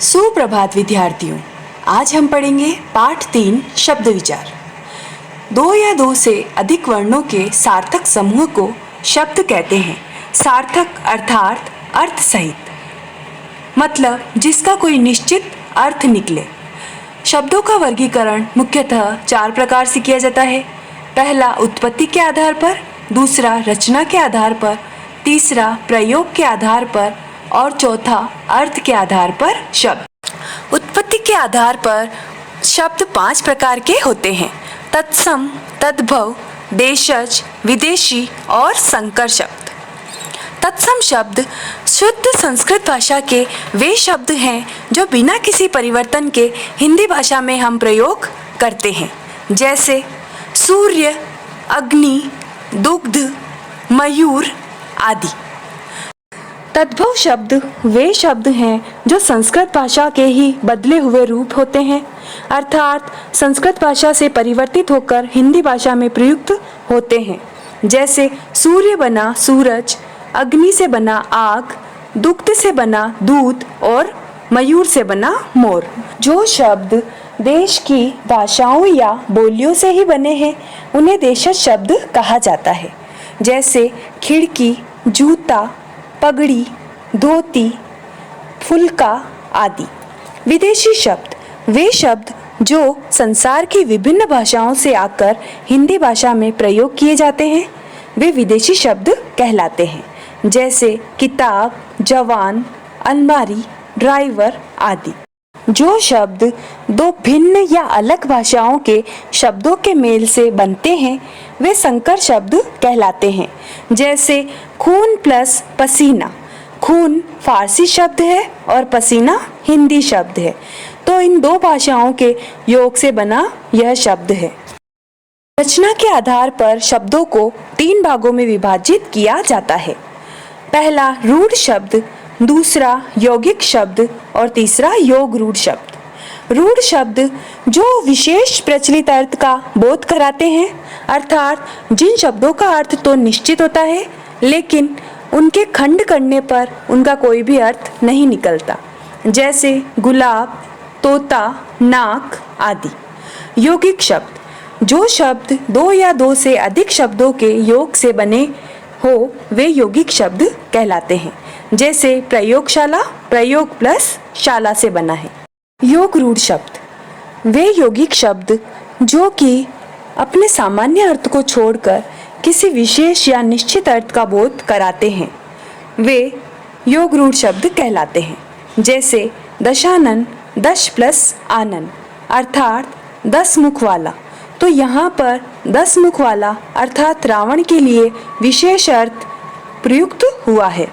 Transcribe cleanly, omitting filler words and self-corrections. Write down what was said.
सुप्रभात विद्यार्थियों, आज हम पढ़ेंगे पाठ 3 शब्द विचार। दो या दो से अधिक वर्णों के सार्थक समूह को शब्द कहते हैं। सार्थक अर्थात अर्थ सहित, मतलब जिसका कोई निश्चित अर्थ निकले। शब्दों का वर्गीकरण मुख्यतः 4 प्रकार से किया जाता है। पहला उत्पत्ति के आधार पर, दूसरा रचना के आधार पर, तीसरा प्रयोग के आधार पर और चौथा अर्थ के आधार पर शब्द। उत्पत्ति के आधार पर शब्द 5 प्रकार के होते हैं: तत्सम, तद्भव, देशज, विदेशी और संकर शब्द। तत्सम शब्द शुद्ध संस्कृत भाषा के वे शब्द हैं जो बिना किसी परिवर्तन के हिंदी भाषा में हम प्रयोग करते हैं, जैसे सूर्य, अग्नि, दुग्ध, मयूर आदि। तद्भव शब्द वे शब्द हैं जो संस्कृत भाषा के ही बदले हुए रूप होते हैं, अर्थात संस्कृत भाषा से परिवर्तित होकर हिंदी भाषा में प्रयुक्त होते हैं, जैसे सूर्य बना सूरज, अग्नि से बना आग, दुग्ध से बना दूध और मयूर से बना मोर। जो शब्द देश की भाषाओं या बोलियों से ही बने हैं उन्हें देशज शब्द कहा जाता है, जैसे खिड़की, जूता, पगड़ी, धोती, फुलका आदि। विदेशी शब्द वे शब्द जो संसार की विभिन्न भाषाओं से आकर हिंदी भाषा में प्रयोग किए जाते हैं, वे विदेशी शब्द कहलाते हैं, जैसे किताब, जवान, अलमारी, ड्राइवर आदि। जो शब्द दो भिन्न या अलग भाषाओं के शब्दों के मेल से बनते हैं वे संकर शब्द कहलाते हैं, जैसे खून प्लस पसीना। खून फारसी शब्द है और पसीना हिंदी शब्द है, तो इन दो भाषाओं के योग से बना यह शब्द है। रचना के आधार पर शब्दों को 3 भागों में विभाजित किया जाता है। पहला रूढ़ शब्द, दूसरा यौगिक शब्द और तीसरा योग रूढ़ शब्द। रूढ़ शब्द जो विशेष प्रचलित अर्थ का बोध कराते हैं, अर्थात जिन शब्दों का अर्थ तो निश्चित होता है लेकिन उनके खंड करने पर उनका कोई भी अर्थ नहीं निकलता, जैसे गुलाब, तोता, नाक आदि। यौगिक शब्द जो शब्द 2 या 2 से अधिक शब्दों के योग से बने हो वे यौगिक शब्द कहलाते हैं, जैसे प्रयोगशाला प्रयोग प्लस शाला से बना है। योग रूढ़ शब्द वे यौगिक शब्द जो कि अपने सामान्य अर्थ को छोड़कर किसी विशेष या निश्चित अर्थ का बोध कराते हैं, वे योग रूढ़ शब्द कहलाते हैं, जैसे दशानन 10 प्लस आनन अर्थात 10 मुख वाला। तो यहाँ पर 10 मुख वाला अर्थात रावण के लिए विशेष अर्थ प्रयुक्त हुआ है।